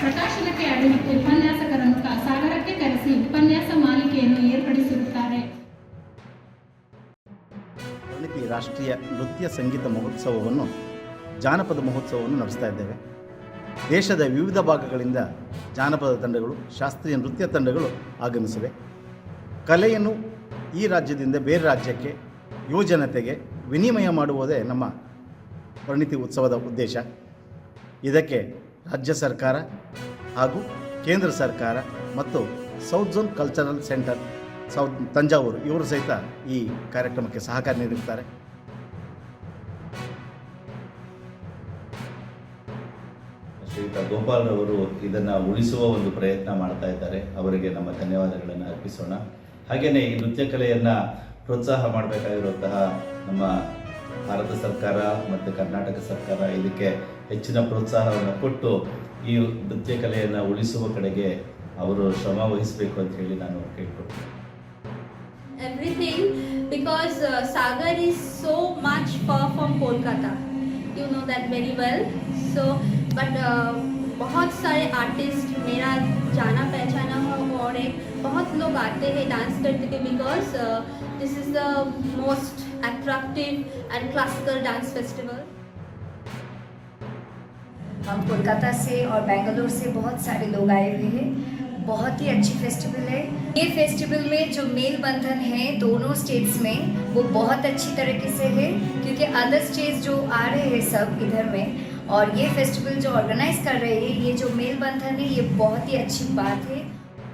ಪ್ರಕಾಶನಕ್ಕೆ ಅಡಗಿಟ್ಟು ಉಪನ್ಯಾಸಕರನ್ನು ಸಾಗರಕ್ಕೆ ಕರೆಸಿ ಉಪನ್ಯಾಸ ಮಾಲಿಕೆಯನ್ನು ಏರ್ಪಡಿಸಿರುತ್ತಾರೆ. ಪರಿಣಿತಿ ರಾಷ್ಟ್ರೀಯ ನೃತ್ಯ ಸಂಗೀತ ಮಹೋತ್ಸವವನ್ನು ಜಾನಪದ ಮಹೋತ್ಸವವನ್ನು ನಡೆಸ್ತಾ ಇದ್ದೇವೆ. ದೇಶದ ವಿವಿಧ ಭಾಗಗಳಿಂದ ಜಾನಪದ ತಂಡಗಳು, ಶಾಸ್ತ್ರೀಯ ನೃತ್ಯ ತಂಡಗಳು ಆಗಮಿಸಿವೆ. ಕಲೆಯನ್ನು ಈ ರಾಜ್ಯದಿಂದ ಬೇರೆ ರಾಜ್ಯಕ್ಕೆ ಯುವಜನತೆಗೆ ವಿನಿಮಯ ಮಾಡುವುದೇ ನಮ್ಮ ಪರಿಣಿತಿ ಉತ್ಸವದ ಉದ್ದೇಶ. ಇದಕ್ಕೆ ರಾಜ್ಯ ಸರ್ಕಾರ ಹಾಗೂ ಕೇಂದ್ರ ಸರ್ಕಾರ ಮತ್ತು south zone cultural centre Thanjavur ಇವರು ಸಹಿತ ಈ ಕಾರ್ಯಕ್ರಮಕ್ಕೆ ಸಹಕಾರ ನೀಡುತ್ತಾರೆ. ಶ್ರೀಯುತ ಗೋಪಾಲ್ ಅವರು ಇದನ್ನು ಉಳಿಸುವ ಒಂದು ಪ್ರಯತ್ನ ಮಾಡ್ತಾ ಇದ್ದಾರೆ. ಅವರಿಗೆ ನಮ್ಮ ಧನ್ಯವಾದಗಳನ್ನು ಅರ್ಪಿಸೋಣ. ಹಾಗೆಯೇ ಈ ನೃತ್ಯ ಕಲೆಯನ್ನು ಪ್ರೋತ್ಸಾಹ ಮಾಡಬೇಕಾಗಿರುವಂತಹ ನಮ್ಮ ಭಾರತ ಸರ್ಕಾರ ಮತ್ತು ಕರ್ನಾಟಕ ಸರ್ಕಾರ ಇದಕ್ಕೆ ಹೆಚ್ಚಿನ ಪ್ರೋತ್ಸಾಹವನ್ನು ಕೊಟ್ಟು ಈ ನೃತ್ಯ ಕಲೆಯನ್ನು ಉಳಿಸುವ ಕಡೆಗೆ ಅವರು ಶ್ರಮ ವಹಿಸಬೇಕು ಅಂತ ಹೇಳಿ ನಾನು ಕೇಳ್ಕೊಳ್ತೀನಿ. Everything because Sagar is so much far from Kolkata. You know that very well. So, but बहुत सारे आर्टिस्ट मेरा जाना पहचाना है और एक बहुत लोग आते हैं डांस करते थे because this is the most attractive and classical dance festival. हम कोलकाता से और बेंगलोर से बहुत सारे लोग आए हुए हैं. बहुत ही अच्छी फेस्टिवल है. ये फेस्टिवल में जो मेल बंधन है दोनों स्टेट्स में वो बहुत अच्छी तरीके से है क्योंकि अदर स्टेट्स जो आ रहे हैं सब इधर में और ये फेस्टिवल जो ऑर्गेनाइज कर रहे हैं ये जो मेल बंधन है ये बहुत ही अच्छी बात है.